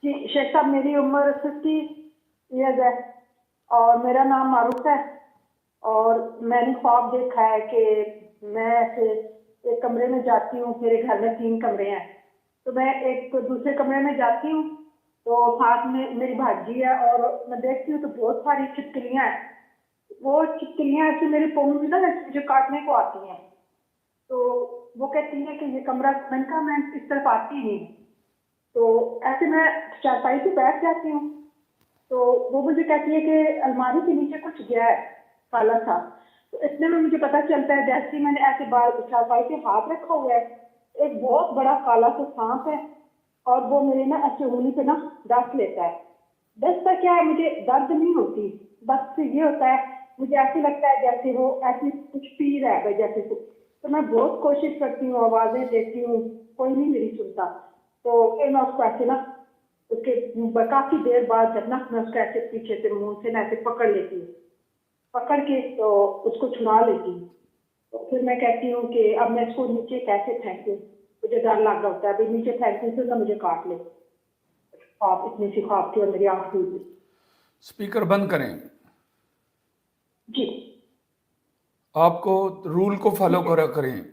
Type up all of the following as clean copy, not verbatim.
जी शेख साहब, मेरी उम्र 50 ईयर्स है और मेरा नाम मारूफ है। और मैंने ख्वाब देखा है कि मैं ऐसे एक कमरे में जाती हूँ, मेरे घर में 3 कमरे हैं, तो मैं एक दूसरे कमरे में जाती हूँ तो साथ में मेरी भाजी है और मैं देखती हूँ तो बहुत सारी छिपकलियाँ हैं। वो छिपकलियाँ ऐसे मेरे पाँव में ना ऐसे मुझे काटने को आती हैं। तो वो कहती है कि ये कमरा, मैंने कहा मैं इस तरफ आती ही नहीं। तो ऐसे मैं चारपाई पे बैठ जाती हूँ तो वो मुझे कहती है कि अलमारी के नीचे कुछ गया है काला सा। तो इतने में मुझे पता चलता है, जैसे ही मैंने ऐसे बाल चारपाई पे हाथ रखा हुआ है, एक बहुत बड़ा काला सा सांप है और वो मेरे ना ऐसे उंगली पे ना डस लेता है। डसता क्या है, मुझे दर्द नहीं होती, बस ये होता है मुझे ऐसे लगता है जैसे वो ऐसी कुछ पी रहा है जैसे कुछ। तो मैं बहुत कोशिश करती हूँ, आवाजें देती हूँ, कोई नहीं मेरी सुनता। तो फिर मैं उसको ऐसे ना उसके काफी देर बाद जब ना मैं उसको ऐसे पीछे से मुंह से ना ऐसे पकड़ लेती हूँ, पकड़ के तो उसको छुड़ा लेती हूँ। तो फिर मैं कहती हूँ कि अब मैं इसको नीचे कैसे फेंकूं, मुझे डर लग रहा होता है अभी नीचे फेंकूं तो ना मुझे काट ले। ख्वाब, इतनी सी ख्वाब थी और मेरी आंख खुल गई। स्पीकर बंद करें। जी आपको रूल को फॉलो ठीक है। करा करें।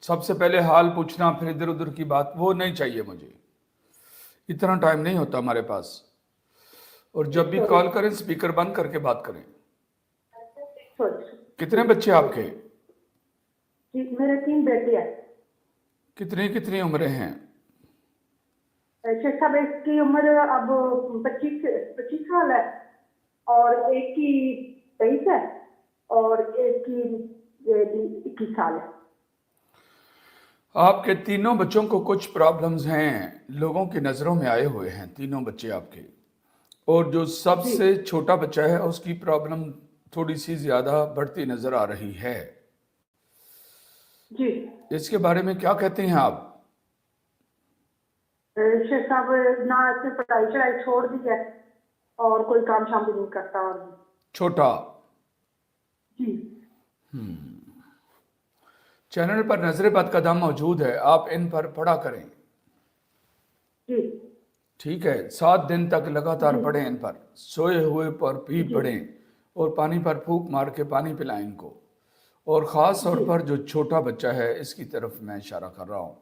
सबसे पहले हाल पूछना, फिर इधर उधर की बात वो नहीं चाहिए मुझे। इतना टाइम नहीं होता हमारे पास। और जब भी सॉरी कॉल करें स्पीकर बंद करके बात करें। सॉरी। कितने ठीक बच्चे है आपके? जी, मेरे 3 बेटे हैं। कितनी कितनी उम्रें हैं? शेख साहब, एक की उम्र अब 25 25 साल है और एक की 23 है और एक की 21 साल है। आपके तीनों बच्चों को कुछ प्रॉब्लम्स हैं, लोगों की नज़रों में आए हुए हैं तीनों बच्चे आपके। और जो जी सबसे छोटा बच्चा है उसकी प्रॉब्लम थोड़ी सी ज़्यादा बढ़ती नज़र आ रही है। जी इसके बारे में क्या कहते हैं आप? शेख साहब, ना इसने पढ़ाई चढ़ाई छोड़ दी है और कोई काम शाम भी नहीं करता। और छोटा। जी चैनल पर नजर बद कदम मौजूद है, आप इन पर पढ़ा करें। जी ठीक है, 7 दिन तक लगातार जी पढ़ें इन पर, सोए हुए पर भी जी पढ़ें और पानी पर फूंक मार के पानी पिलाएं इनको। और ख़ास तौर जी पर जो छोटा बच्चा है इसकी तरफ मैं इशारा कर रहा हूँ।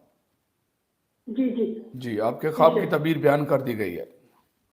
जी जी जी, आपके जी ख्वाब की शेख। तबीर बयान कर दी गई है।